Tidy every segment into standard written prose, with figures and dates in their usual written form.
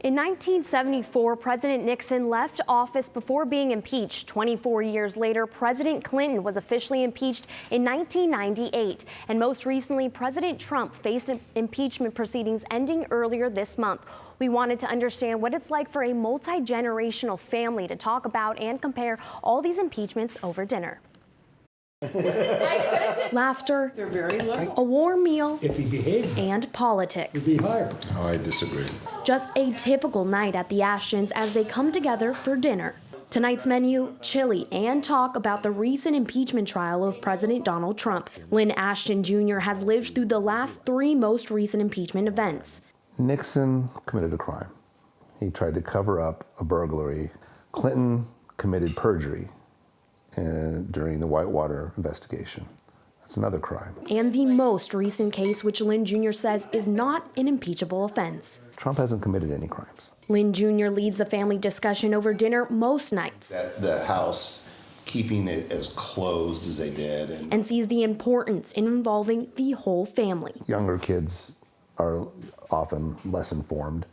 In 1974, President Nixon left office before being impeached. 24 years later, President Clinton was officially impeached in 1998. And most recently, President Trump faced impeachment proceedings ending earlier this month. We wanted to understand what it's like for a multi-generational family to talk about and compare all these impeachments over dinner. Laughter, a warm meal, if he behaved, and politics. he'd be hired. Oh, I disagree. Just a typical night at the Ashtons as they come together for dinner. Tonight's menu, chili and talk about the recent impeachment trial of President Donald Trump. Lynn Ashton Jr. has lived through the last three most recent impeachment events. Nixon committed a crime. He tried to cover up a burglary. Clinton committed perjury during the Whitewater investigation. That's another crime. And the most recent case, which Lynn Jr. says is not an impeachable offense. Trump hasn't committed any crimes. Lynn Jr. leads the family discussion over dinner most nights. The House keeping it as closed as they did. And sees the importance in involving the whole family. Younger kids are often less informed,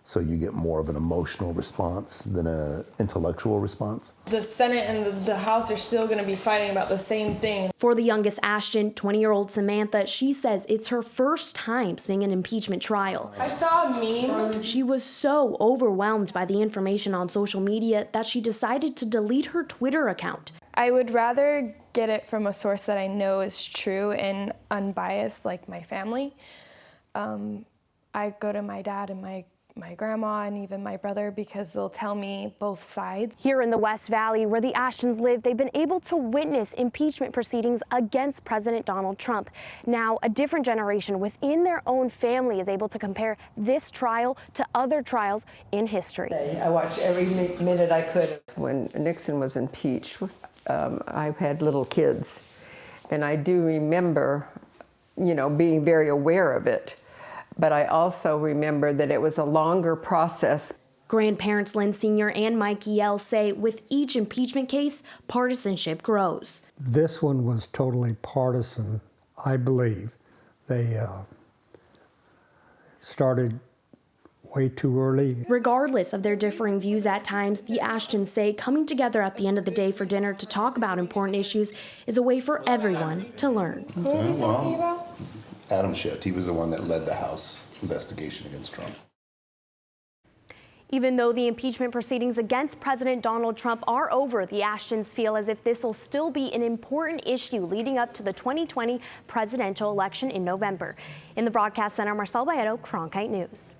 so you get more of an emotional response than an intellectual response. The Senate and the House are still going to be fighting about the same thing. For the youngest Ashton, 20-year-old Samantha, she says it's her first time seeing an impeachment trial. I saw a meme. She was so overwhelmed by the information on social media that she decided to delete her Twitter account. I would rather get it from a source that I know is true and unbiased, like my family. I go to my dad and my grandma and even my brother because they'll tell me both sides. Here in the West Valley, where the Ashtons live, they've been able to witness impeachment proceedings against President Donald Trump. Now, a different generation within their own family is able to compare this trial to other trials in history. I watched every minute I could. When Nixon was impeached, I had little kids, and I do remember, being very aware of it. But I also remember that it was a longer process. Grandparents Lynn Sr. and Mike Yell say with each impeachment case, partisanship grows. This one was totally partisan, I believe. They started way too early. Regardless of their differing views at times, the Ashtons say coming together at the end of the day for dinner to talk about important issues is a way for everyone to learn. Who are we talking about? Adam Schiff, he was the one that led the House investigation against Trump. Even though the impeachment proceedings against President Donald Trump are over, the Ashtons feel as if this will still be an important issue leading up to the 2020 presidential election in November. In the broadcast center, Marcella, Baietto, Cronkite News.